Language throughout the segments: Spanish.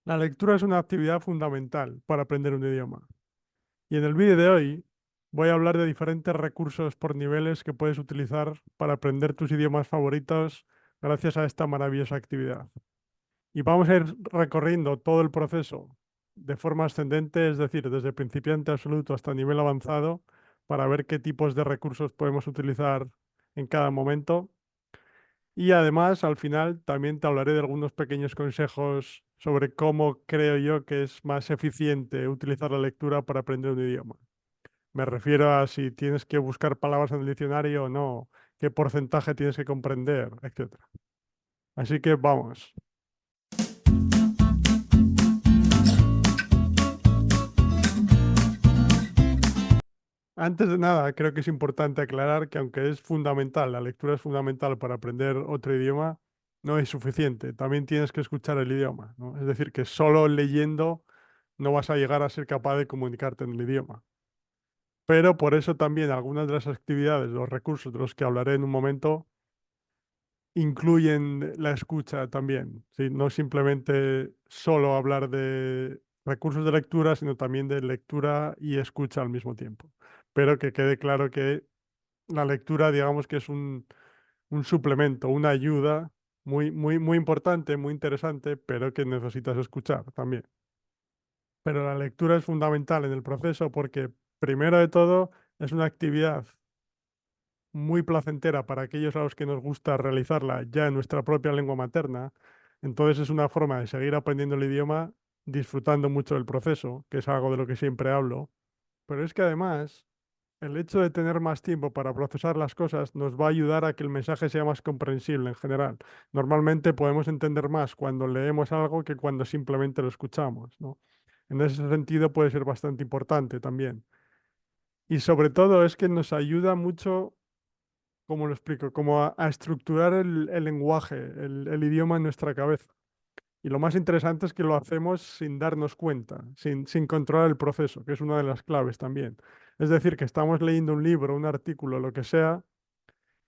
La lectura es una actividad fundamental para aprender un idioma. Y en el vídeo de hoy voy a hablar de diferentes recursos por niveles que puedes utilizar para aprender tus idiomas favoritos gracias a esta maravillosa actividad. Y vamos a ir recorriendo todo el proceso de forma ascendente, es decir, desde principiante absoluto hasta nivel avanzado, para ver qué tipos de recursos podemos utilizar en cada momento. Y además, al final, también te hablaré de algunos pequeños consejos sobre cómo creo yo que es más eficiente utilizar la lectura para aprender un idioma. Me refiero a si tienes que buscar palabras en el diccionario o no, qué porcentaje tienes que comprender, etcétera. Así que vamos. Antes de nada, creo que es importante aclarar que aunque es fundamental, la lectura es fundamental para aprender otro idioma, no es suficiente. También tienes que escuchar el idioma, ¿no? Es decir, que solo leyendo no vas a llegar a ser capaz de comunicarte en el idioma. Pero por eso también algunas de las actividades, los recursos de los que hablaré en un momento, incluyen la escucha también, ¿sí? No simplemente solo hablar de recursos de lectura, sino también de lectura y escucha al mismo tiempo. Pero que quede claro que la lectura, digamos que es un suplemento, una ayuda muy importante, muy interesante, pero que necesitas escuchar también. Pero la lectura es fundamental en el proceso porque, primero de todo, es una actividad muy placentera para aquellos a los que nos gusta realizarla ya en nuestra propia lengua materna. Entonces es una forma de seguir aprendiendo el idioma disfrutando mucho del proceso, que es algo de lo que siempre hablo. Pero es que además el hecho de tener más tiempo para procesar las cosas nos va a ayudar a que el mensaje sea más comprensible en general. Normalmente podemos entender más cuando leemos algo que cuando simplemente lo escuchamos, ¿no? En ese sentido puede ser bastante importante también. Y sobre todo es que nos ayuda mucho, ¿cómo lo explico? Como a estructurar el lenguaje, el idioma en nuestra cabeza. Y lo más interesante es que lo hacemos sin darnos cuenta, sin controlar el proceso, que es una de las claves también. Es decir, que estamos leyendo un libro, un artículo, lo que sea,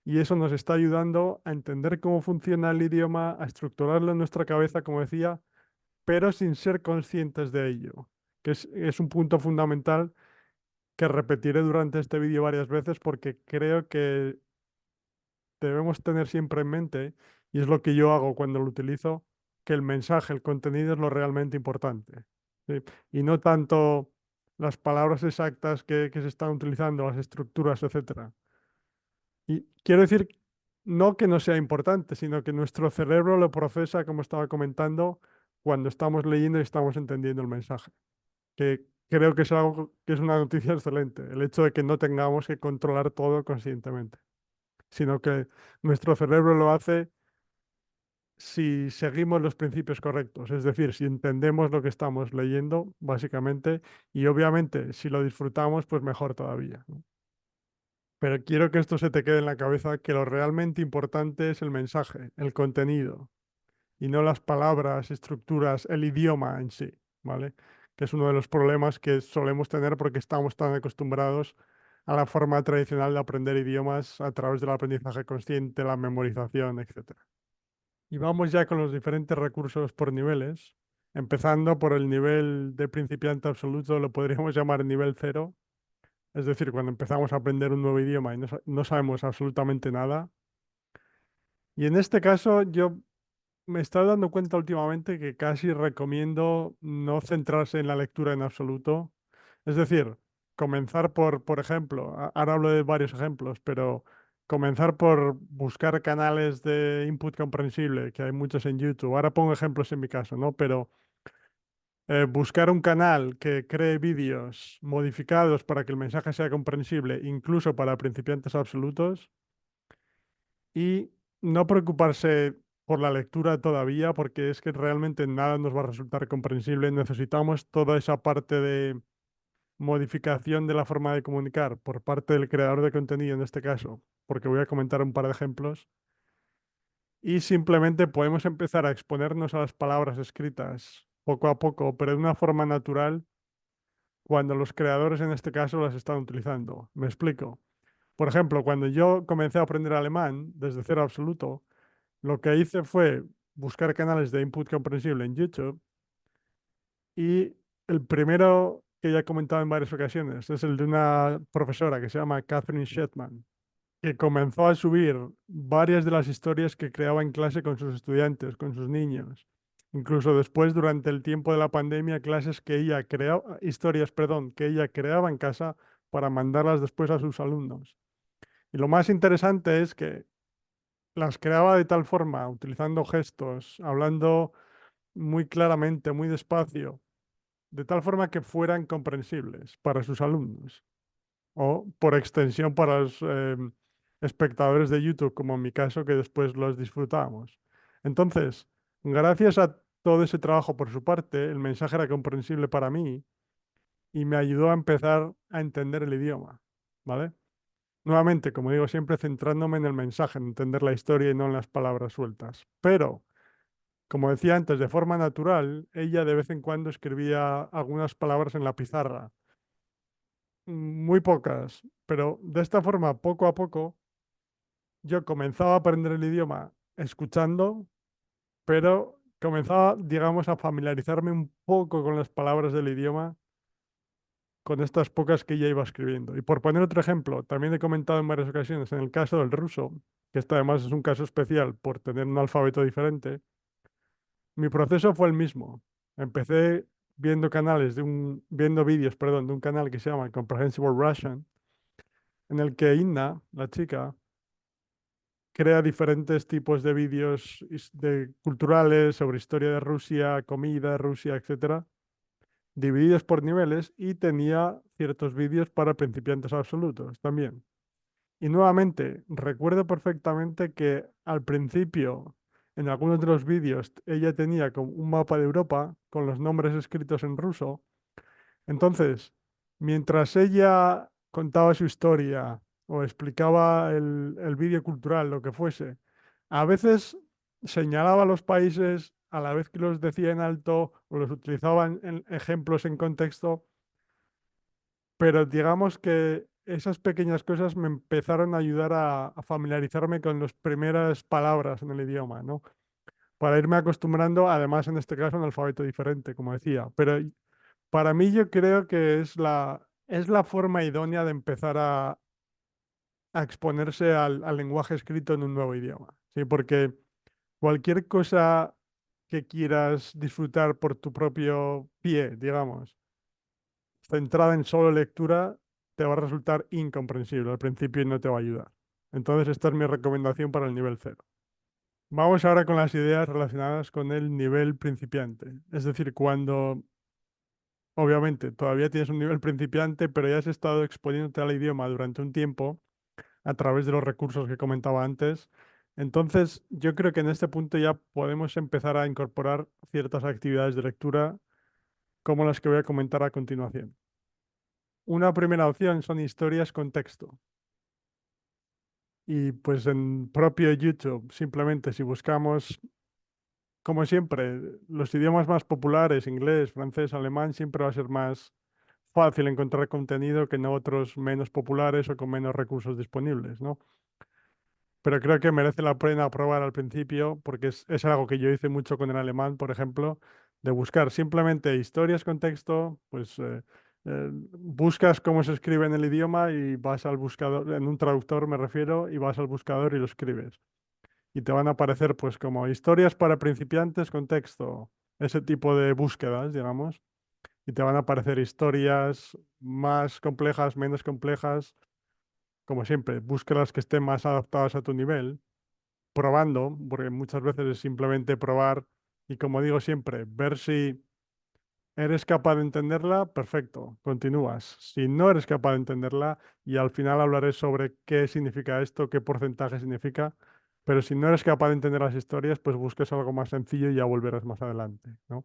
y eso nos está ayudando a entender cómo funciona el idioma, a estructurarlo en nuestra cabeza, como decía, pero sin ser conscientes de ello, que es un punto fundamental que repetiré durante este vídeo varias veces porque creo que debemos tener siempre en mente, y es lo que yo hago cuando lo utilizo, que el mensaje, el contenido es lo realmente importante, ¿sí? Y no tanto las palabras exactas que se están utilizando, las estructuras, etcétera. Y quiero decir, no que no sea importante, sino que nuestro cerebro lo procesa, como estaba comentando, cuando estamos leyendo y estamos entendiendo el mensaje. Que creo que es algo que es una noticia excelente, el hecho de que no tengamos que controlar todo conscientemente, sino que nuestro cerebro lo hace si seguimos los principios correctos, es decir, si entendemos lo que estamos leyendo, básicamente, y obviamente si lo disfrutamos, pues mejor todavía, ¿no? Pero quiero que esto se te quede en la cabeza, que lo realmente importante es el mensaje, el contenido, y no las palabras, estructuras, el idioma en sí, ¿vale? Que es uno de los problemas que solemos tener porque estamos tan acostumbrados a la forma tradicional de aprender idiomas a través del aprendizaje consciente, la memorización, etc. Y vamos ya con los diferentes recursos por niveles, empezando por el nivel de principiante absoluto, lo podríamos llamar nivel cero, es decir, cuando empezamos a aprender un nuevo idioma y no sabemos absolutamente nada. Y en este caso yo me estoy dando cuenta últimamente que casi recomiendo no centrarse en la lectura en absoluto. Es decir, comenzar por ejemplo, ahora hablo de varios ejemplos, pero comenzar por buscar canales de input comprensible, que hay muchos en YouTube. Ahora pongo ejemplos en mi caso, ¿no? Pero buscar un canal que cree vídeos modificados para que el mensaje sea comprensible, incluso para principiantes absolutos, y no preocuparse por la lectura todavía, porque es que realmente nada nos va a resultar comprensible. Necesitamos toda esa parte de modificación de la forma de comunicar por parte del creador de contenido en este caso, porque voy a comentar un par de ejemplos. Y simplemente podemos empezar a exponernos a las palabras escritas poco a poco, pero de una forma natural cuando los creadores en este caso las están utilizando. Me explico. Por ejemplo, cuando yo comencé a aprender alemán desde cero absoluto, lo que hice fue buscar canales de input comprensible en YouTube Y el primero que ya he comentado en varias ocasiones es el de una profesora que se llama Catherine Shetman, que comenzó a subir varias de las historias que creaba en clase con sus estudiantes, con sus niños. Incluso después, durante el tiempo de la pandemia, clases que ella creaba, historias, perdón, que ella creaba en casa para mandarlas después a sus alumnos. Y lo más interesante es que las creaba de tal forma, utilizando gestos, hablando muy claramente, muy despacio, de tal forma que fueran comprensibles para sus alumnos o por extensión para los espectadores de YouTube, como en mi caso, que después los disfrutamos. Entonces, gracias a todo ese trabajo por su parte, el mensaje era comprensible para mí y me ayudó a empezar a entender el idioma, ¿vale? Nuevamente, como digo, siempre centrándome en el mensaje, en entender la historia y no en las palabras sueltas. Pero, como decía antes, de forma natural, ella de vez en cuando escribía algunas palabras en la pizarra, muy pocas, pero de esta forma, poco a poco, yo comenzaba a aprender el idioma escuchando, pero comenzaba, digamos, a familiarizarme un poco con las palabras del idioma, con estas pocas que ya iba escribiendo. Y por poner otro ejemplo, también he comentado en varias ocasiones, en el caso del ruso, que este además es un caso especial por tener un alfabeto diferente, mi proceso fue el mismo. Empecé viendo vídeos, perdón, de un canal que se llama Comprehensible Russian, en el que Inna, la chica, crea diferentes tipos de vídeos culturales sobre historia de Rusia, comida, Rusia, etcétera, divididos por niveles y tenía ciertos vídeos para principiantes absolutos también. Y nuevamente, recuerdo perfectamente que al principio, en algunos de los vídeos, ella tenía como un mapa de Europa con los nombres escritos en ruso. Entonces, mientras ella contaba su historia o explicaba el vídeo cultural, lo que fuese, a veces señalaba los países a la vez que los decía en alto o los utilizaba en ejemplos en contexto, pero digamos que esas pequeñas cosas me empezaron a ayudar a familiarizarme con las primeras palabras en el idioma, ¿no? Para irme acostumbrando, además en este caso, a un alfabeto diferente, como decía. Pero para mí yo creo que es la forma idónea de empezar a exponerse al lenguaje escrito en un nuevo idioma, ¿sí? Porque cualquier cosa que quieras disfrutar por tu propio pie, digamos, centrada en solo lectura, te va a resultar incomprensible al principio y no te va a ayudar. Entonces, esta es mi recomendación para el nivel cero. Vamos ahora con las ideas relacionadas con el nivel principiante. Es decir, cuando obviamente todavía tienes un nivel principiante, pero ya has estado exponiéndote al idioma durante un tiempo a través de los recursos que comentaba antes. Entonces, yo creo que en este punto ya podemos empezar a incorporar ciertas actividades de lectura como las que voy a comentar a continuación. Una primera opción son historias con texto. Y pues en propio YouTube, simplemente si buscamos, como siempre, los idiomas más populares, inglés, francés, alemán, siempre va a ser más fácil encontrar contenido que en otros menos populares o con menos recursos disponibles, ¿no? Pero creo que merece la pena probar al principio porque es algo que yo hice mucho con el alemán, por ejemplo, de buscar simplemente historias con texto, pues buscas cómo se escribe en el idioma y vas al buscador, en un traductor me refiero, y vas al buscador y lo escribes. Y te van a aparecer pues como historias para principiantes con texto, ese tipo de búsquedas, digamos, y te van a aparecer historias más complejas, menos complejas, como siempre, busca las que estén más adaptadas a tu nivel probando, porque muchas veces es simplemente probar y como digo siempre, ver si eres capaz de entenderla, perfecto, continúas. Si no eres capaz de entenderla, y al final hablaré sobre qué significa esto, qué porcentaje significa, pero si no eres capaz de entender las historias, pues busques algo más sencillo y ya volverás más adelante, ¿no?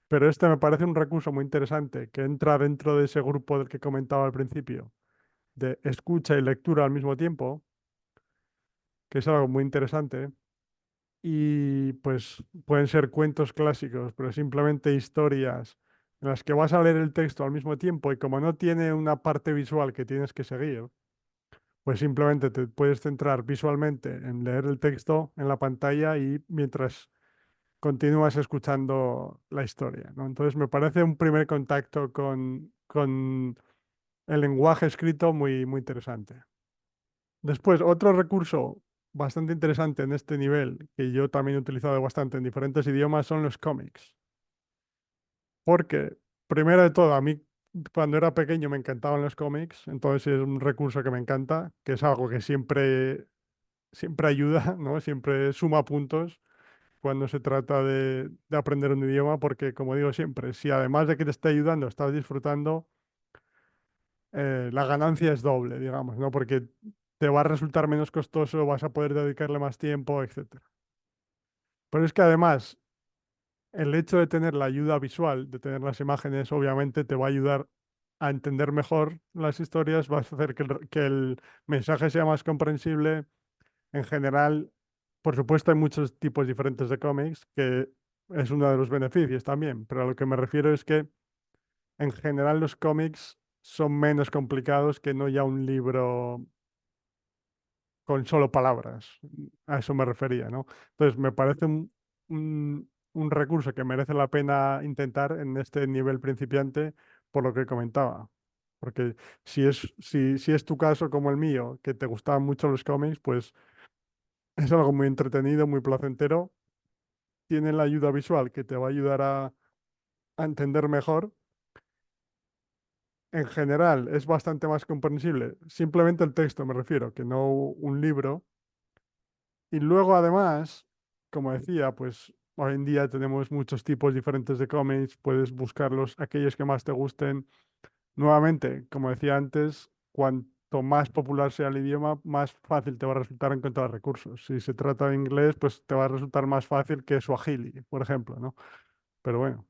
Pero este me parece un recurso muy interesante que entra dentro de ese grupo del que comentaba al principio, de escucha y lectura al mismo tiempo, que es algo muy interesante. Y pues pueden ser cuentos clásicos, pero simplemente historias en las que vas a leer el texto al mismo tiempo y como no tiene una parte visual que tienes que seguir, pues simplemente te puedes centrar visualmente en leer el texto en la pantalla y mientras continúas escuchando la historia, ¿no? Entonces me parece un primer contacto con el lenguaje escrito muy, muy interesante. Después, otro recurso bastante interesante en este nivel, que yo también he utilizado bastante en diferentes idiomas, son los cómics. Porque, primero de todo, a mí cuando era pequeño me encantaban los cómics, entonces es un recurso que me encanta, que es algo que siempre ayuda, ¿no? Siempre suma puntos cuando se trata de aprender un idioma, porque como digo siempre, si además de que te esté ayudando, estás disfrutando, la ganancia es doble, digamos, ¿no? Porque te va a resultar menos costoso, vas a poder dedicarle más tiempo, etcétera. Pero es que además, el hecho de tener la ayuda visual, de tener las imágenes, obviamente te va a ayudar a entender mejor las historias, vas a hacer que el mensaje sea más comprensible. En general, por supuesto, hay muchos tipos diferentes de cómics, que es uno de los beneficios también, pero a lo que me refiero es que en general los cómics son menos complicados que no ya un libro con solo palabras. A eso me refería, ¿no? Entonces, me parece un recurso que merece la pena intentar en este nivel principiante, por lo que comentaba. Porque si es tu caso como el mío, que te gustaban mucho los cómics, pues es algo muy entretenido, muy placentero. Tiene la ayuda visual que te va a ayudar a entender mejor. En general, es bastante más comprensible. Simplemente el texto me refiero, que no un libro. Y luego además, como decía, pues hoy en día tenemos muchos tipos diferentes de cómics, puedes buscarlos, aquellos que más te gusten. Nuevamente, como decía antes, cuanto más popular sea el idioma, más fácil te va a resultar encontrar recursos. Si se trata de inglés, pues te va a resultar más fácil que Swahili, por ejemplo, ¿no? Pero bueno,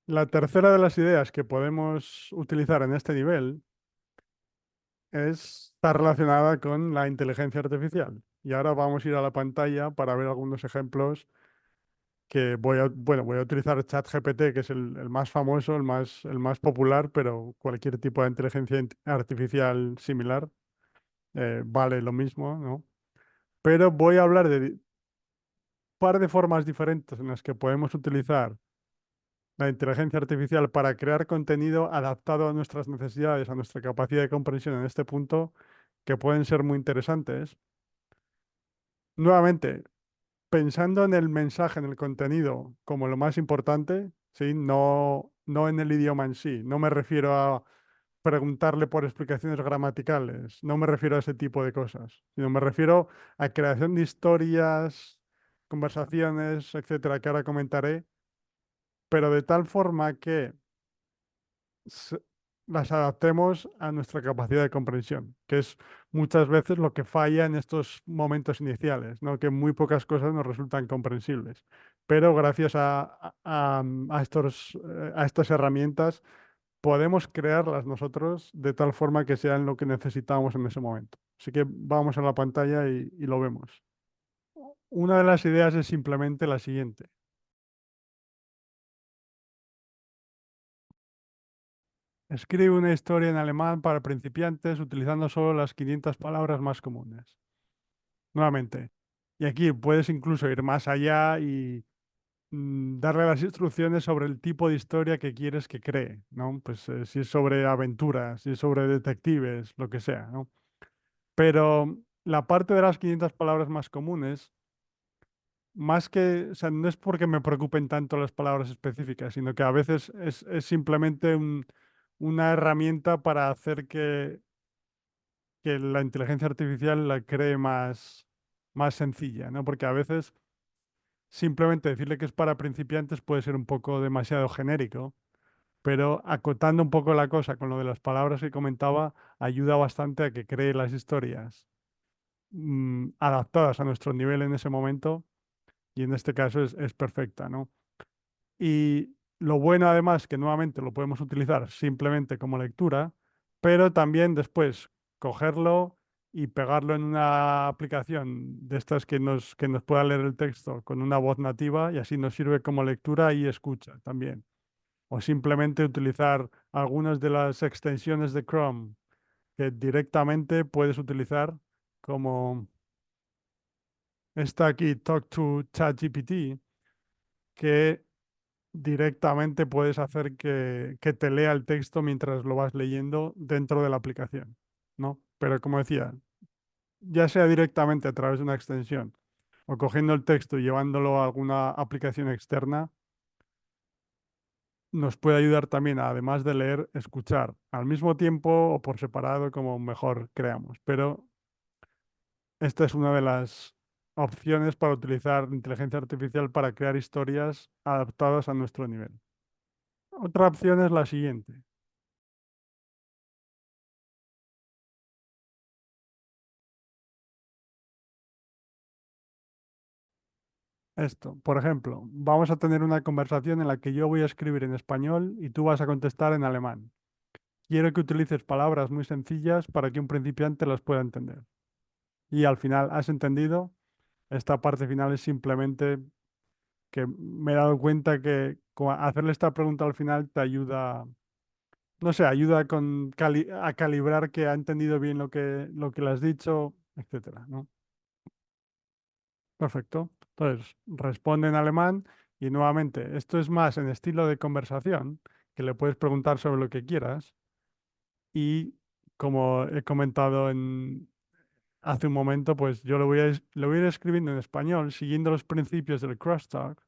la tercera de las ideas que podemos utilizar en este nivel está relacionada con la inteligencia artificial. Y ahora vamos a ir a la pantalla para ver algunos ejemplos que voy a utilizar ChatGPT, que es el más famoso, el más popular, pero cualquier tipo de inteligencia artificial similar vale lo mismo, ¿no? Pero voy a hablar de un par de formas diferentes en las que podemos utilizar la inteligencia artificial para crear contenido adaptado a nuestras necesidades, a nuestra capacidad de comprensión en este punto, que pueden ser muy interesantes. Nuevamente, pensando en el mensaje, en el contenido, como lo más importante, ¿sí? No en el idioma en sí. No me refiero a preguntarle por explicaciones gramaticales, no me refiero a ese tipo de cosas, sino me refiero a creación de historias, conversaciones, etcétera, que ahora comentaré, pero de tal forma que s- las adaptemos a nuestra capacidad de comprensión, que es muchas veces lo que falla en estos momentos iniciales, ¿no? Que muy pocas cosas nos resultan comprensibles. Pero gracias a estas herramientas podemos crearlas nosotros de tal forma que sean lo que necesitamos en ese momento. Así que vamos a la pantalla y lo vemos. Una de las ideas es simplemente la siguiente. Escribe una historia en alemán para principiantes utilizando solo las 500 palabras más comunes. Nuevamente. Y aquí puedes incluso ir más allá y darle las instrucciones sobre el tipo de historia que quieres que cree, ¿no? Pues si es sobre aventuras, si es sobre detectives, lo que sea, ¿no? Pero la parte de las 500 palabras más comunes, más que, o sea, no es porque me preocupen tanto las palabras específicas, sino que a veces es simplemente una herramienta para hacer que la inteligencia artificial la cree más sencilla, ¿no? Porque a veces simplemente decirle que es para principiantes puede ser un poco demasiado genérico, pero acotando un poco la cosa con lo de las palabras que comentaba, ayuda bastante a que cree las historias adaptadas a nuestro nivel en ese momento, y en este caso es perfecta, ¿no? Y lo bueno además que nuevamente lo podemos utilizar simplemente como lectura, pero también después cogerlo y pegarlo en una aplicación de estas que nos pueda leer el texto con una voz nativa, y así nos sirve como lectura y escucha también. O simplemente utilizar algunas de las extensiones de Chrome que directamente puedes utilizar, como está aquí Talk to ChatGPT, que directamente puedes hacer que te lea el texto mientras lo vas leyendo dentro de la aplicación, ¿no? Pero como decía, ya sea directamente a través de una extensión o cogiendo el texto y llevándolo a alguna aplicación externa, nos puede ayudar también, además de leer, escuchar al mismo tiempo o por separado, como mejor creamos. Pero esta es una de las opciones para utilizar inteligencia artificial para crear historias adaptadas a nuestro nivel. Otra opción es la siguiente. Esto, por ejemplo, vamos a tener una conversación en la que yo voy a escribir en español y tú vas a contestar en alemán. Quiero que utilices palabras muy sencillas para que un principiante las pueda entender. Y al final, ¿has entendido? Esta parte final es simplemente que me he dado cuenta que hacerle esta pregunta al final te ayuda, no sé, ayuda a calibrar que ha entendido bien lo que le has dicho, etcétera, ¿no? Perfecto. Entonces, responde en alemán y nuevamente, esto es más en estilo de conversación, que le puedes preguntar sobre lo que quieras y como he comentado hace un momento, pues yo lo voy a ir escribiendo en español siguiendo los principios del crosstalk.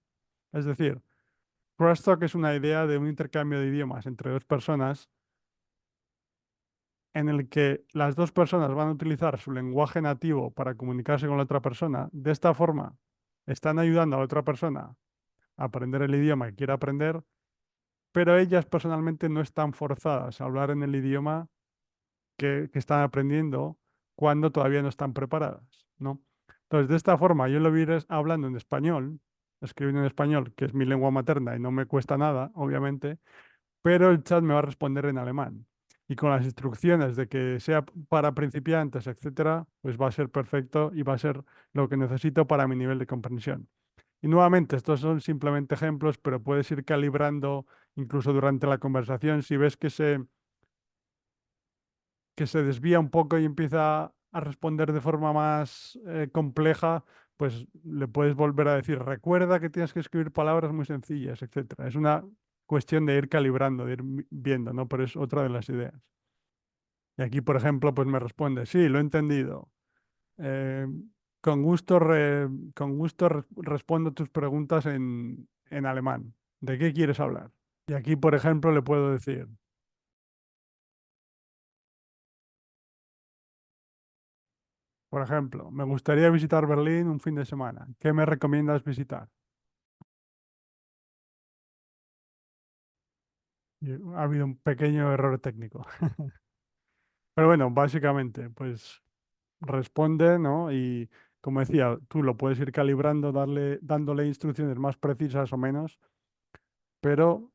Es decir, crosstalk es una idea de un intercambio de idiomas entre dos personas en el que las dos personas van a utilizar su lenguaje nativo para comunicarse con la otra persona. De esta forma, están ayudando a la otra persona a aprender el idioma que quiere aprender, pero ellas personalmente no están forzadas a hablar en el idioma que están aprendiendo cuando todavía no están preparadas, ¿no? Entonces, de esta forma, yo lo voy a ir hablando en español, escribiendo en español, que es mi lengua materna y no me cuesta nada, obviamente, pero el chat me va a responder en alemán. Y con las instrucciones de que sea para principiantes, etcétera, pues va a ser perfecto y va a ser lo que necesito para mi nivel de comprensión. Y nuevamente, estos son simplemente ejemplos, pero puedes ir calibrando incluso durante la conversación. Si ves que se desvía un poco y empieza a responder de forma más compleja, pues le puedes volver a decir, recuerda que tienes que escribir palabras muy sencillas, etcétera. Es una cuestión de ir calibrando, de ir viendo, ¿no? Pero es otra de las ideas. Y aquí, por ejemplo, pues me responde, sí, lo he entendido. Eh, con gusto respondo tus preguntas en alemán. ¿De qué quieres hablar? Y aquí, por ejemplo, le puedo decir, por ejemplo, me gustaría visitar Berlín un fin de semana. ¿Qué me recomiendas visitar? Y ha habido un pequeño error técnico. Pero bueno, básicamente, pues responde, ¿no? Y como decía, tú lo puedes ir calibrando, dándole instrucciones más precisas o menos, pero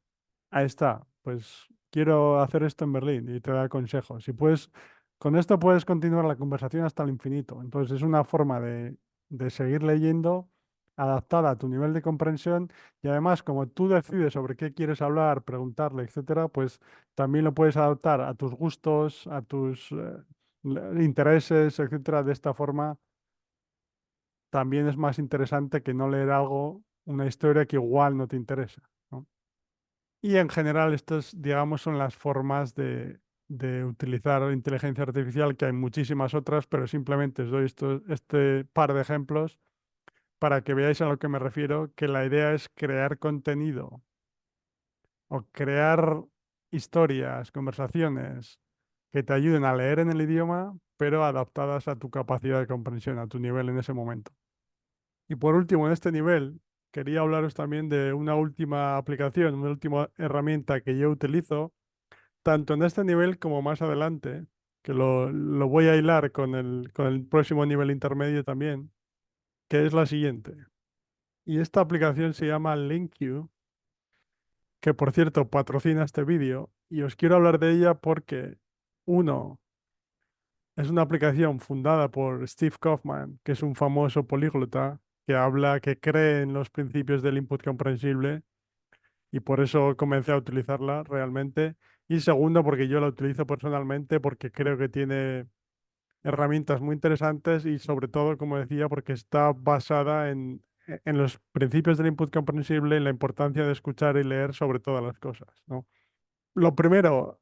ahí está, pues quiero hacer esto en Berlín y te da consejos. Si puedes, con esto puedes continuar la conversación hasta el infinito. Entonces es una forma de seguir leyendo adaptada a tu nivel de comprensión y además como tú decides sobre qué quieres hablar, preguntarle, etcétera, pues también lo puedes adaptar a tus gustos, a tus intereses, etcétera. De esta forma también es más interesante que no leer algo, una historia que igual no te interesa, ¿no? Y en general estas, digamos, son las formas de utilizar inteligencia artificial, que hay muchísimas otras, pero simplemente os doy este par de ejemplos para que veáis a lo que me refiero, que la idea es crear contenido o crear historias, conversaciones que te ayuden a leer en el idioma, pero adaptadas a tu capacidad de comprensión, a tu nivel en ese momento. Y por último, en este nivel, quería hablaros también de una última aplicación, una última herramienta que yo utilizo tanto en este nivel como más adelante, que lo voy a hilar con el próximo nivel intermedio también, que es la siguiente. Y esta aplicación se llama LinkU, que por cierto patrocina este vídeo, y os quiero hablar de ella porque, uno, es una aplicación fundada por Steve Kaufman, que es un famoso políglota que cree en los principios del input comprensible y por eso comencé a utilizarla realmente. Y segundo, porque yo la utilizo personalmente, porque creo que tiene herramientas muy interesantes y sobre todo, como decía, porque está basada en los principios del input comprensible, la importancia de escuchar y leer sobre todas las cosas, ¿no? Lo primero,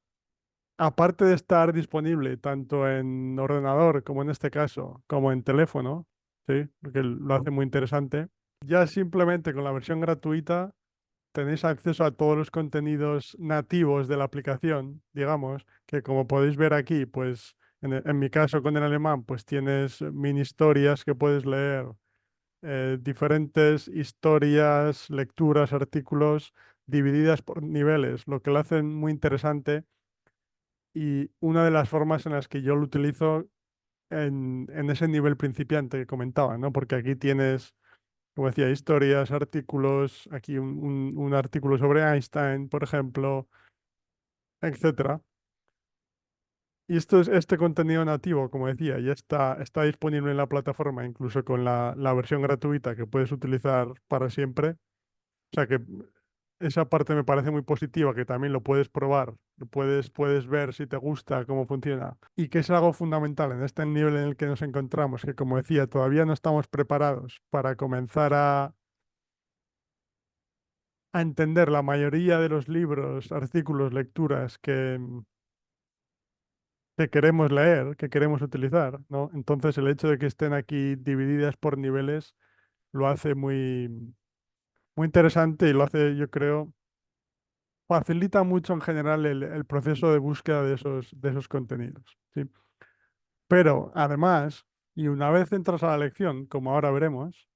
aparte de estar disponible tanto en ordenador como en este caso, como en teléfono, ¿sí? Porque lo hace muy interesante. Ya simplemente con la versión gratuita tenéis acceso a todos los contenidos nativos de la aplicación, digamos, que como podéis ver aquí, pues en mi caso con el alemán, pues tienes mini historias que puedes leer, diferentes historias, lecturas, artículos divididas por niveles, lo que lo hace muy interesante y una de las formas en las que yo lo utilizo en ese nivel principiante que comentaba, ¿no? Porque aquí tienes, como decía, historias, artículos, aquí un artículo sobre Einstein, por ejemplo, etcétera. Y esto es este contenido nativo, como decía, ya está disponible en la plataforma, incluso con la versión gratuita que puedes utilizar para siempre. O sea que esa parte me parece muy positiva, que también lo puedes probar, puedes ver si te gusta, cómo funciona. Y que es algo fundamental en este nivel en el que nos encontramos, que como decía, todavía no estamos preparados para comenzar a entender la mayoría de los libros, artículos, lecturas que queremos leer, que queremos utilizar, ¿no? Entonces el hecho de que estén aquí divididas por niveles lo hace muy interesante y lo hace, yo creo, facilita mucho en general el proceso de búsqueda de esos contenidos, ¿sí? Pero además, y una vez entras a la lección, como ahora veremos,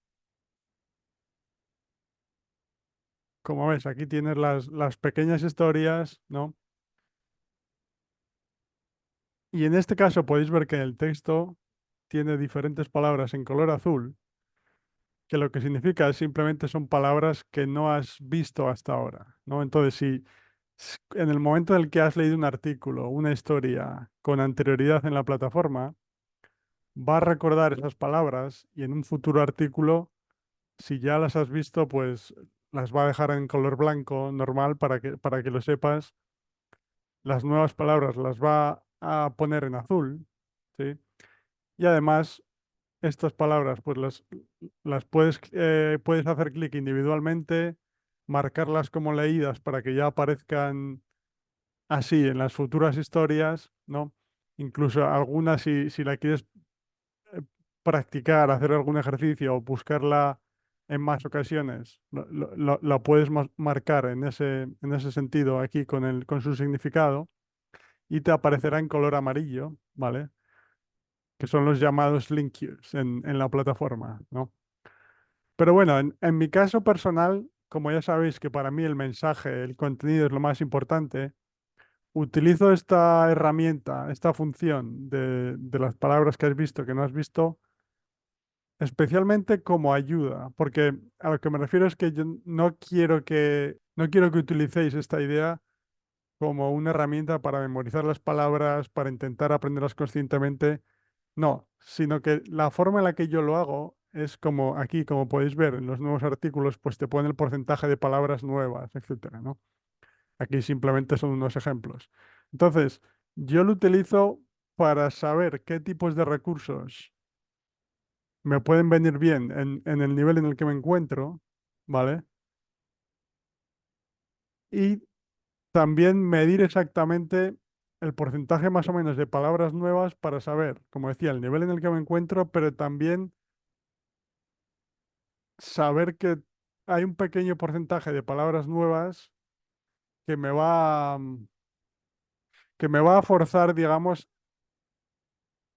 como ves, aquí tienes las pequeñas historias, ¿no? Y en este caso podéis ver que el texto tiene diferentes palabras en color azul, que lo que significa es simplemente son palabras que no has visto hasta ahora, ¿no? Entonces, si en el momento en el que has leído un artículo, una historia con anterioridad en la plataforma, va a recordar esas palabras y en un futuro artículo, si ya las has visto, pues las va a dejar en color blanco normal para que lo sepas. Las nuevas palabras las va a poner en azul, ¿sí? Y además, estas palabras, pues las puedes hacer clic individualmente, marcarlas como leídas para que ya aparezcan así en las futuras historias, ¿no? Incluso algunas, si la quieres eh, practicar, hacer algún ejercicio o buscarla en más ocasiones, la puedes marcar en ese sentido aquí con su significado y te aparecerá en color amarillo, ¿vale? Que son los llamados link queues en la plataforma, ¿no? Pero bueno, en mi caso personal, como ya sabéis que para mí el mensaje, el contenido es lo más importante, utilizo esta herramienta, esta función de las palabras que has visto, que no has visto, especialmente como ayuda, porque a lo que me refiero es que yo no quiero que utilicéis esta idea como una herramienta para memorizar las palabras, para intentar aprenderlas conscientemente. No, sino que la forma en la que yo lo hago es como aquí, como podéis ver en los nuevos artículos, pues te pone el porcentaje de palabras nuevas, etcétera, ¿no? Aquí simplemente son unos ejemplos. Entonces, yo lo utilizo para saber qué tipos de recursos me pueden venir bien en el nivel en el que me encuentro, ¿vale? Y también medir exactamente el porcentaje más o menos de palabras nuevas para saber, como decía, el nivel en el que me encuentro, pero también saber que hay un pequeño porcentaje de palabras nuevas que que me va a forzar, digamos,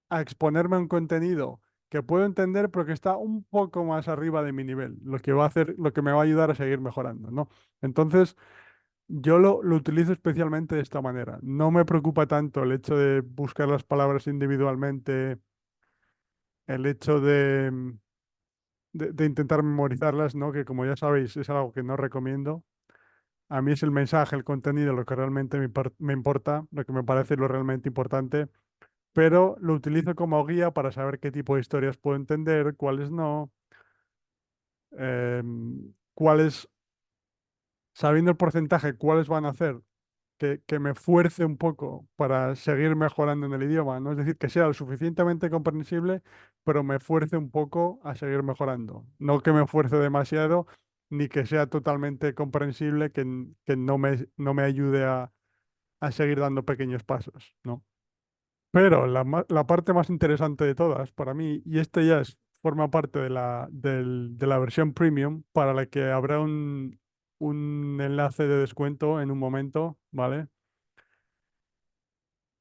a exponerme a un contenido que puedo entender, pero que está un poco más arriba de mi nivel, lo que va a hacer, lo que me va a ayudar a seguir mejorando, ¿no? Entonces, yo lo utilizo especialmente de esta manera. No me preocupa tanto el hecho de buscar las palabras individualmente, el hecho de intentar memorizarlas, ¿no? Que como ya sabéis, es algo que no recomiendo. A mí es el mensaje, el contenido, lo que realmente me importa, lo que me parece lo realmente importante, pero lo utilizo como guía para saber qué tipo de historias puedo entender, cuáles no, cuáles, sabiendo el porcentaje, cuáles van a hacer. que me fuerce un poco para seguir mejorando en el idioma, ¿no? Es decir, que sea lo suficientemente comprensible, pero me fuerce un poco a seguir mejorando. No que me fuerce demasiado, ni que sea totalmente comprensible, que no me ayude a seguir dando pequeños pasos, ¿no? Pero la parte más interesante de todas, para mí, y este ya forma parte de la versión premium, para la que habrá un enlace de descuento en un momento, ¿vale?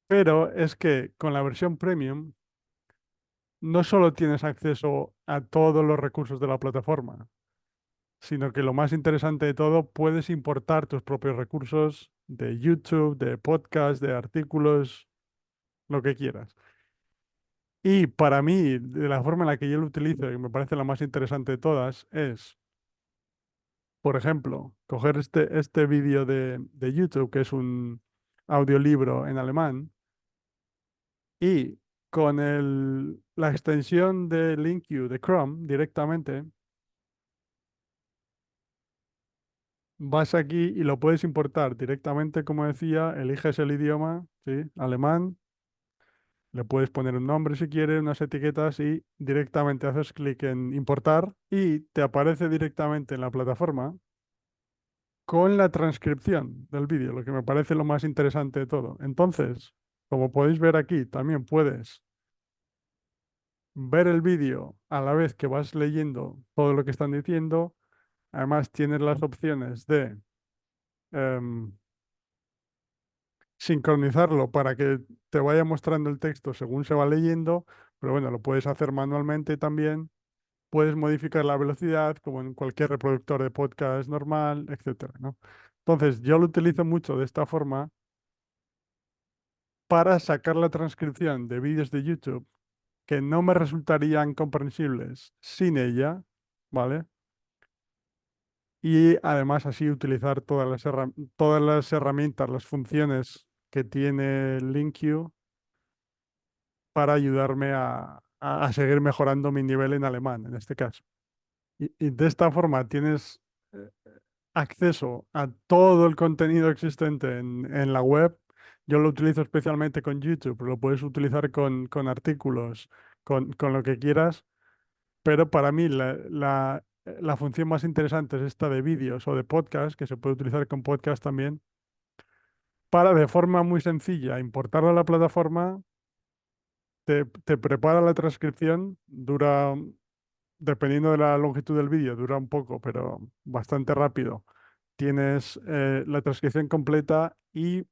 Pero es que con la versión premium no solo tienes acceso a todos los recursos de la plataforma, sino que lo más interesante de todo, puedes importar tus propios recursos de YouTube, de podcast, de artículos, lo que quieras. Y para mí, de la forma en la que yo lo utilizo, y me parece la más interesante de todas, es, por ejemplo, coger este vídeo de YouTube, que es un audiolibro en alemán, y con la extensión de LinkU de Chrome directamente, vas aquí y lo puedes importar directamente, como decía, eliges el idioma, ¿sí? Alemán, le puedes poner un nombre si quieres, unas etiquetas y directamente haces clic en importar y te aparece directamente en la plataforma con la transcripción del vídeo, lo que me parece lo más interesante de todo. Entonces, como podéis ver aquí, también puedes ver el vídeo a la vez que vas leyendo todo lo que están diciendo. Además, tienes las opciones de em, sincronizarlo para que te vaya mostrando el texto según se va leyendo, pero bueno, lo puedes hacer manualmente también. Puedes modificar la velocidad, como en cualquier reproductor de podcast normal, etcétera, ¿no? Entonces, yo lo utilizo mucho de esta forma para sacar la transcripción de vídeos de YouTube que no me resultarían comprensibles sin ella, ¿vale? Y además así utilizar todas las herramientas, las funciones que tiene LinkU para ayudarme a seguir mejorando mi nivel en alemán, en este caso. Y de esta forma tienes eh, acceso a todo el contenido existente en la web. Yo lo utilizo especialmente con YouTube, pero lo puedes utilizar con artículos, con lo que quieras, pero para mí la función más interesante es esta de vídeos o de podcast, que se puede utilizar con podcast también, para de forma muy sencilla importarlo a la plataforma, te prepara la transcripción, dura, dependiendo de la longitud del vídeo, dura un poco, pero bastante rápido. Tienes la transcripción completa y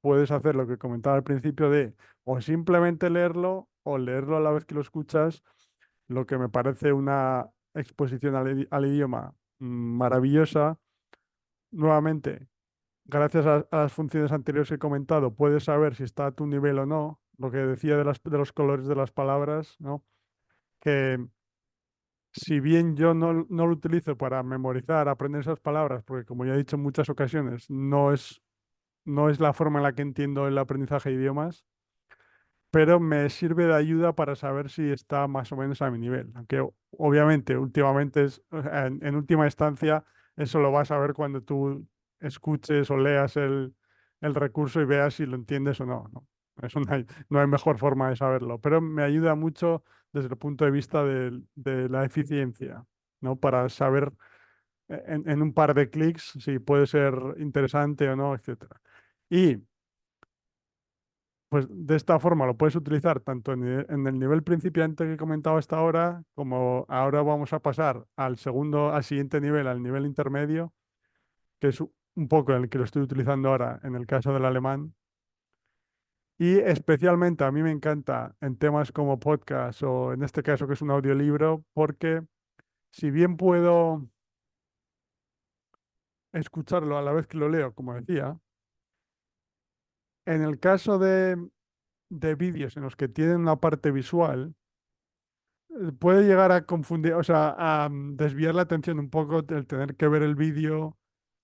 puedes hacer lo que comentaba al principio de o simplemente leerlo o leerlo a la vez que lo escuchas, lo que me parece una exposición al idioma maravillosa. Nuevamente, gracias a las funciones anteriores que he comentado, puedes saber si está a tu nivel o no. Lo que decía de los colores de las palabras, ¿no? Que si bien yo no lo utilizo para memorizar, aprender esas palabras, porque como ya he dicho en muchas ocasiones, no es la forma en la que entiendo el aprendizaje de idiomas, pero me sirve de ayuda para saber si está más o menos a mi nivel. Aunque obviamente últimamente o sea, en última instancia, eso lo vas a ver cuando tú escuches o leas el recurso y veas si lo entiendes o no, ¿no? No hay mejor forma de saberlo, pero me ayuda mucho desde el punto de vista de la eficiencia, ¿no? Para saber en un par de clics si puede ser interesante o no, etcétera. Y pues de esta forma lo puedes utilizar tanto en el nivel principiante que he comentado hasta ahora, como ahora vamos a pasar al siguiente nivel, al nivel intermedio, que es un poco el que lo estoy utilizando ahora en el caso del alemán. Y especialmente a mí me encanta en temas como podcast o en este caso que es un audiolibro, porque si bien puedo escucharlo a la vez que lo leo, como decía, en el caso de vídeos en los que tienen una parte visual, puede llegar a confundir, o sea, a desviar la atención un poco el tener que ver el vídeo,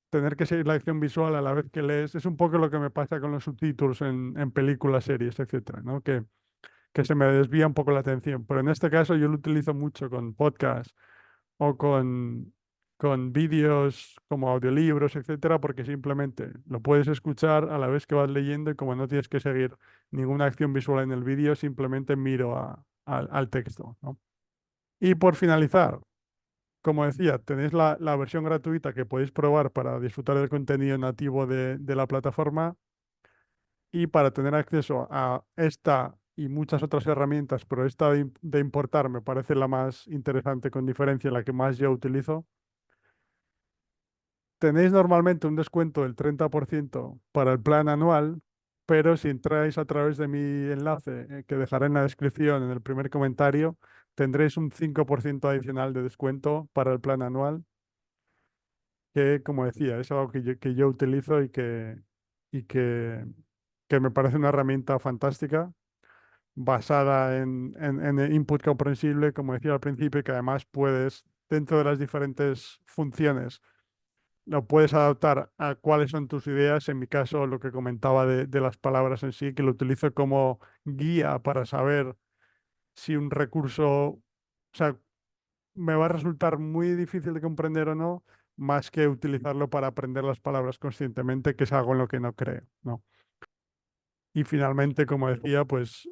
tener que seguir la acción visual a la vez que lees. Es un poco lo que me pasa con los subtítulos en películas, series, etcétera, ¿no? Que se me desvía un poco la atención. Pero en este caso yo lo utilizo mucho con podcast o con vídeos como audiolibros, etcétera, porque simplemente lo puedes escuchar a la vez que vas leyendo y como no tienes que seguir ninguna acción visual en el vídeo, simplemente miro al texto, ¿no? Y por finalizar, como decía, tenéis la versión gratuita que podéis probar para disfrutar del contenido nativo de la plataforma y para tener acceso a esta y muchas otras herramientas, pero esta de importar me parece la más interesante con diferencia, la que más yo utilizo. Tenéis normalmente un descuento del 30% para el plan anual, pero si entráis a través de mi enlace, que dejaré en la descripción en el primer comentario, tendréis un 5% adicional de descuento para el plan anual, que como decía, es algo que yo utilizo y que me parece una herramienta fantástica, basada en el input comprensible, como decía al principio, y que además puedes, dentro de las diferentes funciones, lo puedes adaptar a cuáles son tus ideas. En mi caso, lo que comentaba de las palabras en sí, que lo utilizo como guía para saber si un recurso, o sea, me va a resultar muy difícil de comprender o no, más que utilizarlo para aprender las palabras conscientemente, que es algo en lo que no creo, ¿no? Y finalmente, como decía, pues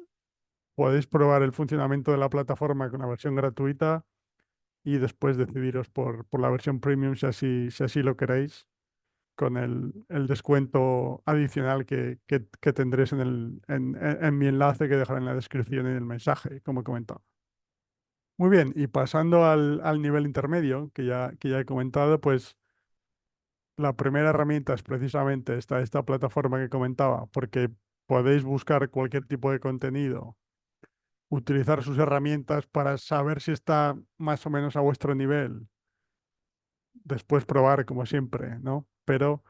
podéis probar el funcionamiento de la plataforma con la versión gratuita y después decidiros por la versión premium si así lo queréis, con el descuento adicional que tendréis en mi enlace que dejaré en la descripción y en el mensaje, como he comentado. Muy bien, y pasando al nivel intermedio, que ya he comentado, pues la primera herramienta es precisamente esta plataforma que comentaba, porque podéis buscar cualquier tipo de contenido, utilizar sus herramientas para saber si está más o menos a vuestro nivel, después probar como siempre, ¿no? Pero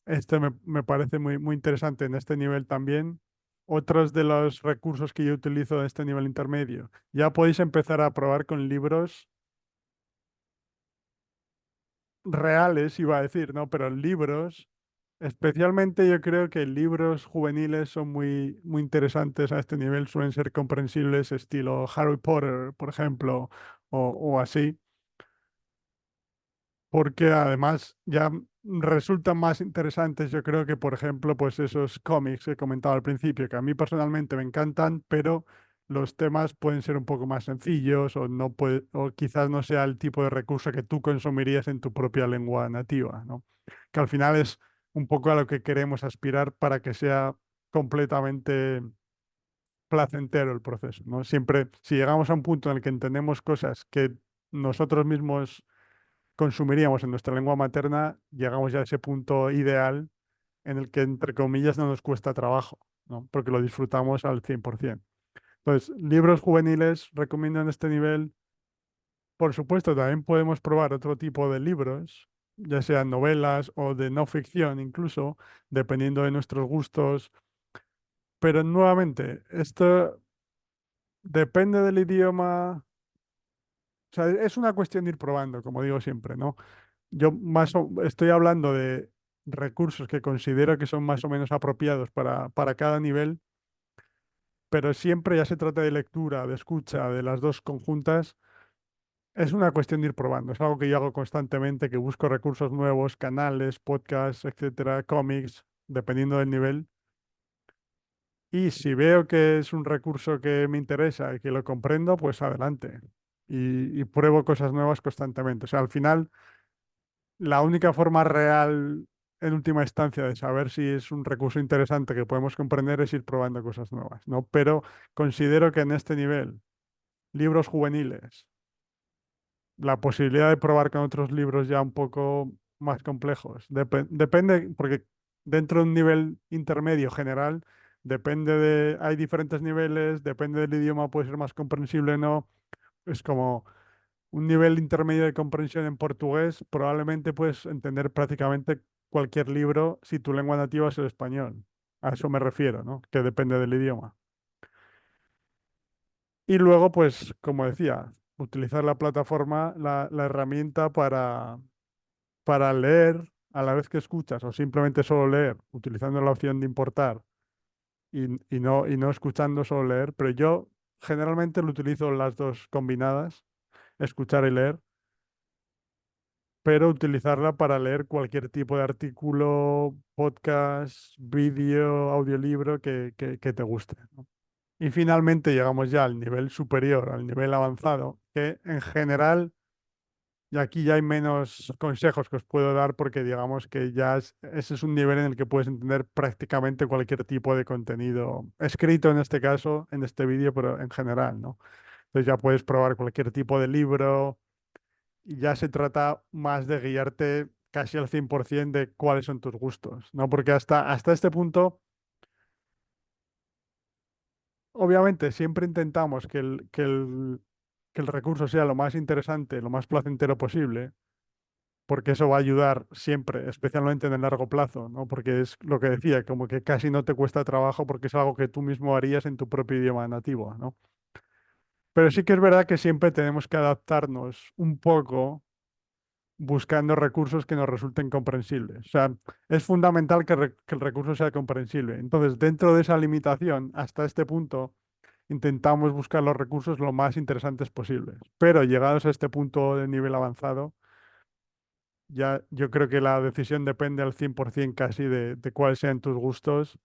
este me parece muy interesante en este nivel también. Otros de los recursos que yo utilizo en este nivel intermedio. Ya podéis empezar a probar con libros reales, iba a decir, ¿no? Pero libros, especialmente yo creo que libros juveniles son muy interesantes a este nivel, suelen ser comprensibles, estilo Harry Potter, por ejemplo, o así. Porque además ya resultan más interesantes, yo creo que, por ejemplo, pues esos cómics que he comentado al principio, que a mí personalmente me encantan, pero los temas pueden ser un poco más sencillos o no o quizás no sea el tipo de recurso que tú consumirías en tu propia lengua nativa, ¿no? Que al final es un poco a lo que queremos aspirar para que sea completamente placentero el proceso, ¿no? Siempre, si llegamos a un punto en el que entendemos cosas que nosotros mismos consumiríamos en nuestra lengua materna, llegamos ya a ese punto ideal en el que, entre comillas, no nos cuesta trabajo, ¿no? Porque lo disfrutamos al 100%. Entonces, libros juveniles recomiendo en este nivel. Por supuesto, también podemos probar otro tipo de libros, ya sean novelas o de no ficción incluso, dependiendo de nuestros gustos. Pero nuevamente, esto depende del idioma. O sea, es una cuestión de ir probando, como digo siempre, ¿no? Yo estoy hablando de recursos que considero que son más o menos apropiados para cada nivel, pero siempre ya se trata de lectura, de escucha, de las dos conjuntas. Es una cuestión de ir probando. Es algo que yo hago constantemente, que busco recursos nuevos, canales, podcasts, etcétera, cómics, dependiendo del nivel. Y si veo que es un recurso que me interesa y que lo comprendo, pues adelante. Y pruebo cosas nuevas constantemente. O sea, al final la única forma real, en última instancia, de saber si es un recurso interesante que podemos comprender es ir probando cosas nuevas, ¿no? Pero considero que en este nivel, libros juveniles, la posibilidad de probar con otros libros ya un poco más complejos, depende, porque dentro de un nivel intermedio general, hay diferentes niveles, depende del idioma, puede ser más comprensible o no. Es como un nivel intermedio de comprensión en portugués, probablemente puedes entender prácticamente cualquier libro si tu lengua nativa es el español. A eso me refiero, ¿no? Que depende del idioma. Y luego, pues, como decía, utilizar la plataforma, la herramienta para leer a la vez que escuchas o simplemente solo leer, utilizando la opción de importar y no escuchando, solo leer. Pero yo generalmente lo utilizo las dos combinadas, escuchar y leer. pero utilizarla para leer cualquier tipo de artículo, podcast, vídeo, audiolibro que te guste, ¿no? Y finalmente llegamos ya al nivel superior, al nivel avanzado, que en general, y aquí ya hay menos consejos que os puedo dar porque digamos que ese es un nivel en el que puedes entender prácticamente cualquier tipo de contenido escrito en este caso, en este vídeo, pero en general, ¿no? Entonces ya puedes probar cualquier tipo de libro y ya se trata más de guiarte casi al 100% de cuáles son tus gustos, ¿no? Porque hasta este punto, obviamente, siempre intentamos que el recurso sea lo más interesante, lo más placentero posible, porque eso va a ayudar siempre, especialmente en el largo plazo, ¿no? Porque es lo que decía, como que casi no te cuesta trabajo porque es algo que tú mismo harías en tu propio idioma nativo, ¿no? Pero sí que es verdad que siempre tenemos que adaptarnos un poco buscando recursos que nos resulten comprensibles. O sea, es fundamental que el recurso sea comprensible. Entonces, dentro de esa limitación, hasta este punto, intentamos buscar los recursos lo más interesantes posibles. Pero llegados a este punto de nivel avanzado, ya yo creo que la decisión depende al 100% casi de cuáles sean tus gustos,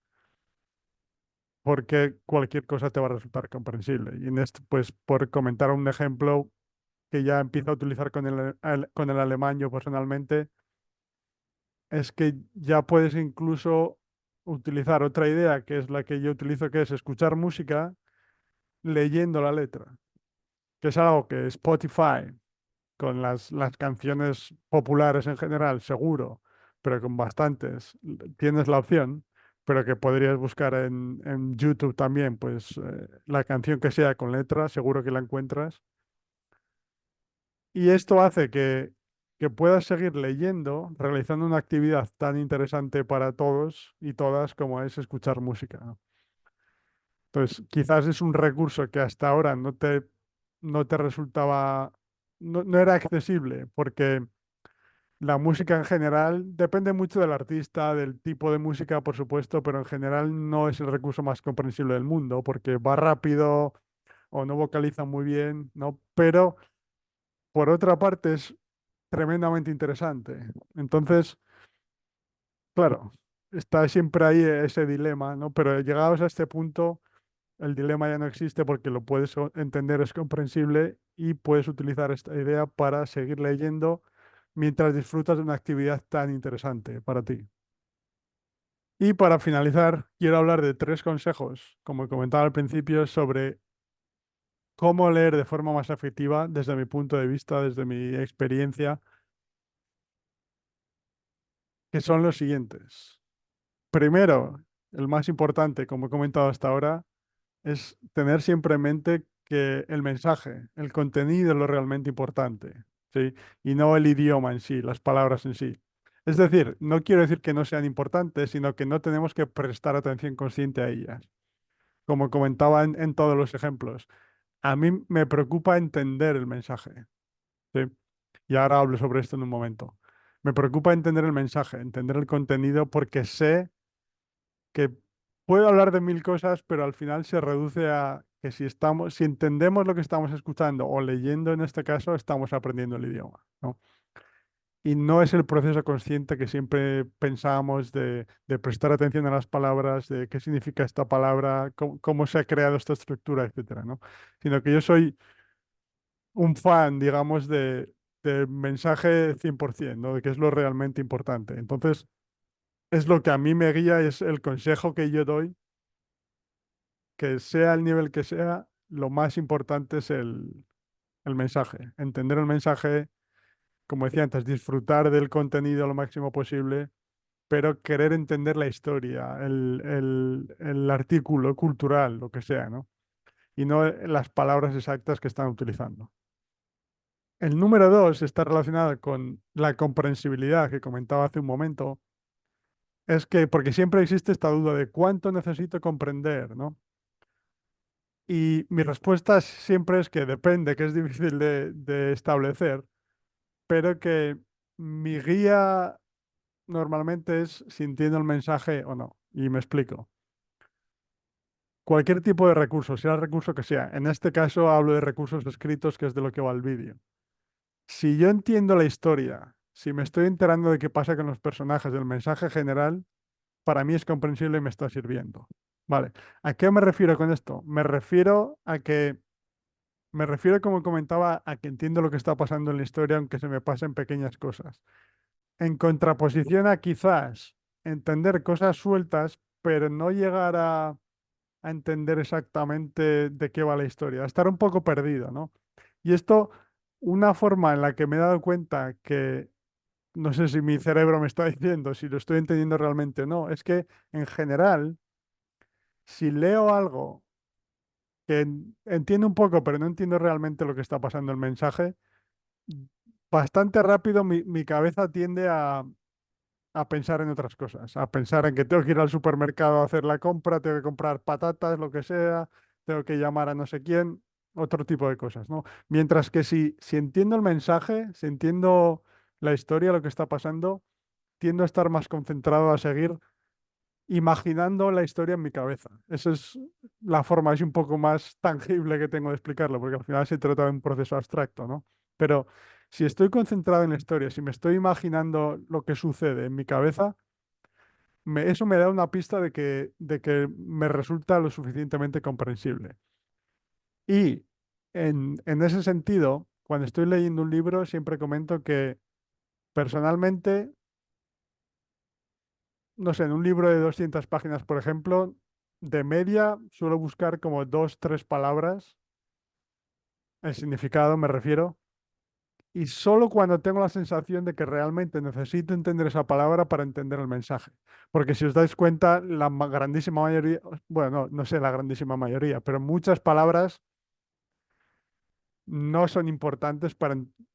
porque cualquier cosa te va a resultar comprensible. Y en esto, pues, por comentar un ejemplo que ya empiezo a utilizar con el alemán yo personalmente, es que ya puedes incluso utilizar otra idea, que es la que yo utilizo, que es escuchar música leyendo la letra, que es algo que Spotify, con las canciones populares en general, seguro, pero con bastantes, tienes la opción, pero que podrías buscar en YouTube también, pues la canción que sea con letra, seguro que la encuentras. Y esto hace que puedas seguir leyendo, realizando una actividad tan interesante para todos y todas como es escuchar música, ¿no? Entonces, quizás es un recurso que hasta ahora no te resultaba, no era accesible, porque la música en general depende mucho del artista, del tipo de música, por supuesto, pero en general no es el recurso más comprensible del mundo, porque va rápido o no vocaliza muy bien, ¿no? Pero por otra parte es tremendamente interesante. Entonces, claro, está siempre ahí ese dilema, ¿no? Pero llegados a este punto, el dilema ya no existe porque lo puedes entender, es comprensible y puedes utilizar esta idea para seguir leyendo mientras disfrutas de una actividad tan interesante para ti. Y para finalizar, quiero hablar de tres consejos, como comentaba al principio, sobre cómo leer de forma más efectiva desde mi punto de vista, desde mi experiencia, que son los siguientes. Primero, el más importante, como he comentado hasta ahora, es tener siempre en mente que el mensaje, el contenido es lo realmente importante, ¿sí? Y no el idioma en sí, las palabras en sí. Es decir, no quiero decir que no sean importantes, sino que no tenemos que prestar atención consciente a ellas. Como comentaba en todos los ejemplos, a mí me preocupa entender el mensaje, ¿sí? Y ahora hablo sobre esto en un momento. Me preocupa entender el mensaje, entender el contenido, porque sé que puedo hablar de mil cosas, pero al final se reduce a que si entendemos lo que estamos escuchando o leyendo en este caso, estamos aprendiendo el idioma, ¿no? Y no es el proceso consciente que siempre pensábamos de prestar atención a las palabras, de qué significa esta palabra, cómo se ha creado esta estructura, etcétera, ¿no? Sino que yo soy un fan, digamos, de mensaje 100%, ¿no? De qué es lo realmente importante. Entonces, es lo que a mí me guía, es el consejo que yo doy, que sea el nivel que sea, lo más importante es el mensaje. Entender el mensaje, como decía antes, disfrutar del contenido lo máximo posible, pero querer entender la historia, el artículo cultural, lo que sea, ¿no? Y no las palabras exactas que están utilizando. El número dos está relacionado con la comprensibilidad que comentaba hace un momento. Es que, porque siempre existe esta duda de cuánto necesito comprender, ¿no? Y mi respuesta siempre es que depende, que es difícil de establecer, pero que mi guía normalmente es si entiendo el mensaje o no. Y me explico. Cualquier tipo de recurso, sea el recurso que sea. En este caso hablo de recursos escritos, que es de lo que va el vídeo. Si yo entiendo la historia Si me estoy enterando de qué pasa con los personajes, del mensaje general, para mí es comprensible y me está sirviendo. Vale. ¿A qué me refiero con esto? Me refiero, como comentaba, a que entiendo lo que está pasando en la historia, aunque se me pasen pequeñas cosas. En contraposición a quizás entender cosas sueltas, pero no llegar a entender exactamente de qué va la historia, a estar un poco perdido, ¿no? Y esto, una forma en la que me he dado cuenta que no sé si mi cerebro me está diciendo, si lo estoy entendiendo realmente o no, es que en general, si leo algo que entiendo un poco, pero no entiendo realmente lo que está pasando el mensaje, bastante rápido mi cabeza tiende a pensar en otras cosas, a pensar en que tengo que ir al supermercado a hacer la compra, tengo que comprar patatas, lo que sea, tengo que llamar a no sé quién, otro tipo de cosas, ¿no? Mientras que si entiendo el mensaje, si entiendo la historia, lo que está pasando, tiendo a estar más concentrado a seguir imaginando la historia en mi cabeza. Esa es la forma así un poco más tangible que tengo de explicarlo, porque al final se trata de un proceso abstracto, ¿no? Pero si estoy concentrado en la historia, si me estoy imaginando lo que sucede en mi cabeza, eso me da una pista de que me resulta lo suficientemente comprensible. Y en ese sentido, cuando estoy leyendo un libro, siempre comento que personalmente, no sé, en un libro de 200 páginas, por ejemplo, de media suelo buscar como dos, tres palabras, el significado me refiero, y solo cuando tengo la sensación de que realmente necesito entender esa palabra para entender el mensaje. Porque si os dais cuenta, la grandísima mayoría, bueno, no sé la grandísima mayoría, pero muchas palabras no son importantes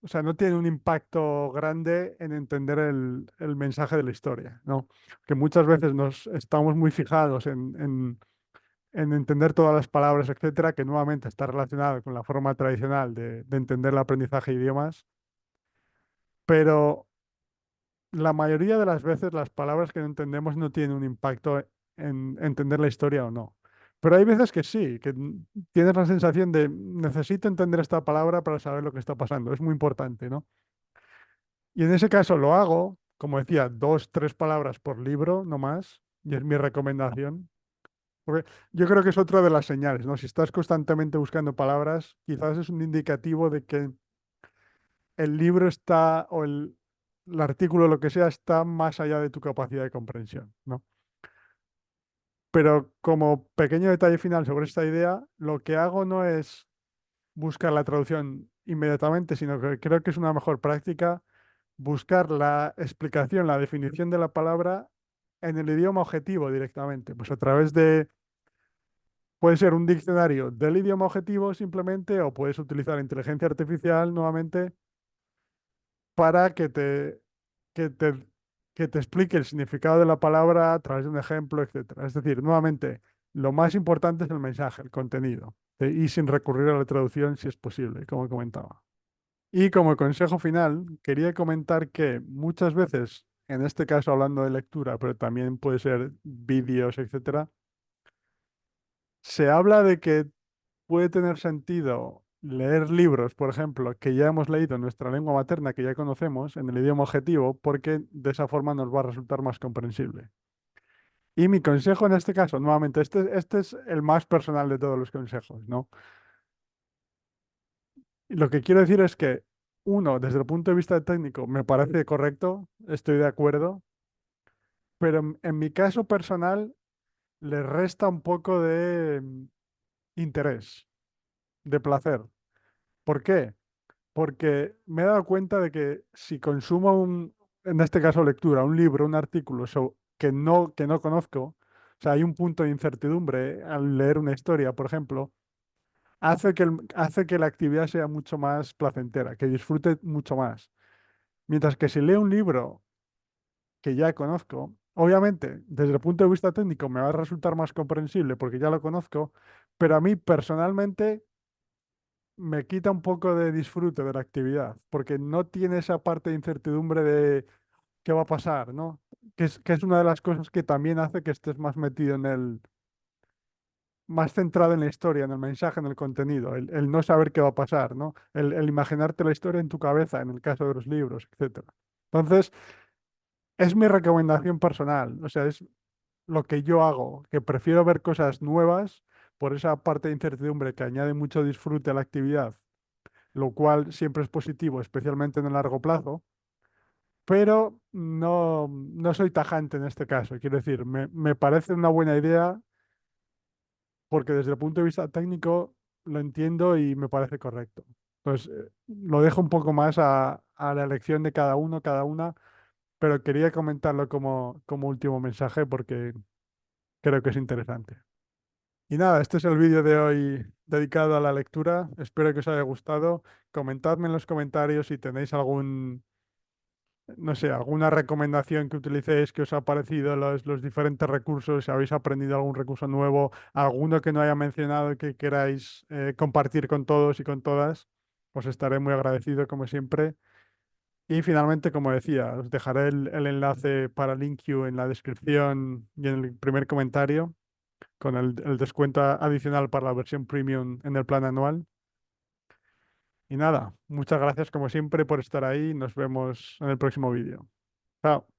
o sea, no tienen un impacto grande en entender el mensaje de la historia, ¿no? Que muchas veces nos estamos muy fijados en entender todas las palabras, etcétera, que nuevamente está relacionado con la forma tradicional de entender el aprendizaje de idiomas, pero la mayoría de las veces las palabras que no entendemos no tienen un impacto en entender la historia o no. Pero hay veces que sí, que tienes la sensación de necesito entender esta palabra para saber lo que está pasando. Es muy importante, ¿no? Y en ese caso lo hago, como decía, dos, tres palabras por libro, no más, y es mi recomendación. Porque yo creo que es otra de las señales, ¿no? Si estás constantemente buscando palabras, quizás es un indicativo de que el libro está, o el artículo, lo que sea, está más allá de tu capacidad de comprensión, ¿no? Pero como pequeño detalle final sobre esta idea, lo que hago no es buscar la traducción inmediatamente, sino que creo que es una mejor práctica buscar la explicación, la definición de la palabra en el idioma objetivo directamente, pues a través de, puede ser un diccionario del idioma objetivo simplemente, o puedes utilizar inteligencia artificial nuevamente para que te, que te explique el significado de la palabra a través de un ejemplo, etcétera. Es decir, nuevamente, lo más importante es el mensaje, el contenido, y sin recurrir a la traducción si es posible, como comentaba. Y como consejo final, quería comentar que muchas veces, en este caso hablando de lectura, pero también puede ser vídeos, etcétera, se habla de que puede tener sentido leer libros, por ejemplo, que ya hemos leído en nuestra lengua materna, que ya conocemos, en el idioma objetivo, porque de esa forma nos va a resultar más comprensible. Y mi consejo en este caso, nuevamente, este es el más personal de todos los consejos, ¿no? Y lo que quiero decir es que, uno, desde el punto de vista técnico, me parece correcto, estoy de acuerdo, pero en mi caso personal le resta un poco de interés, de placer. ¿Por qué? Porque me he dado cuenta de que si consumo en este caso lectura, un libro, un artículo que no conozco, o sea, hay un punto de incertidumbre al leer una historia, por ejemplo, hace que la actividad sea mucho más placentera, que disfrute mucho más. Mientras que si leo un libro que ya conozco, obviamente, desde el punto de vista técnico me va a resultar más comprensible porque ya lo conozco, pero a mí personalmente me quita un poco de disfrute de la actividad, porque no tiene esa parte de incertidumbre de qué va a pasar, ¿no? Que es una de las cosas que también hace que estés más metido más centrado en la historia, en el mensaje, en el contenido, el no saber qué va a pasar, ¿no? El imaginarte la historia en tu cabeza, en el caso de los libros, etcétera. Entonces, es mi recomendación personal, o sea, es lo que yo hago, que prefiero ver cosas nuevas por esa parte de incertidumbre que añade mucho disfrute a la actividad, lo cual siempre es positivo, especialmente en el largo plazo, pero no soy tajante en este caso. Quiero decir, me parece una buena idea porque desde el punto de vista técnico lo entiendo y me parece correcto. Pues lo dejo un poco más a la elección de cada uno, cada una, pero quería comentarlo como último mensaje porque creo que es interesante. Y nada, este es el vídeo de hoy dedicado a la lectura. Espero que os haya gustado. Comentadme en los comentarios si tenéis algún, no sé, alguna recomendación que utilicéis que os ha parecido los diferentes recursos, si habéis aprendido algún recurso nuevo, alguno que no haya mencionado y que queráis compartir con todos y con todas. Os estaré muy agradecido como siempre. Y finalmente, como decía, os dejaré el enlace para LinkU en la descripción y en el primer comentario con el descuento adicional para la versión premium en el plan anual. Y nada, muchas gracias como siempre por estar ahí. Nos vemos en el próximo vídeo. Chao.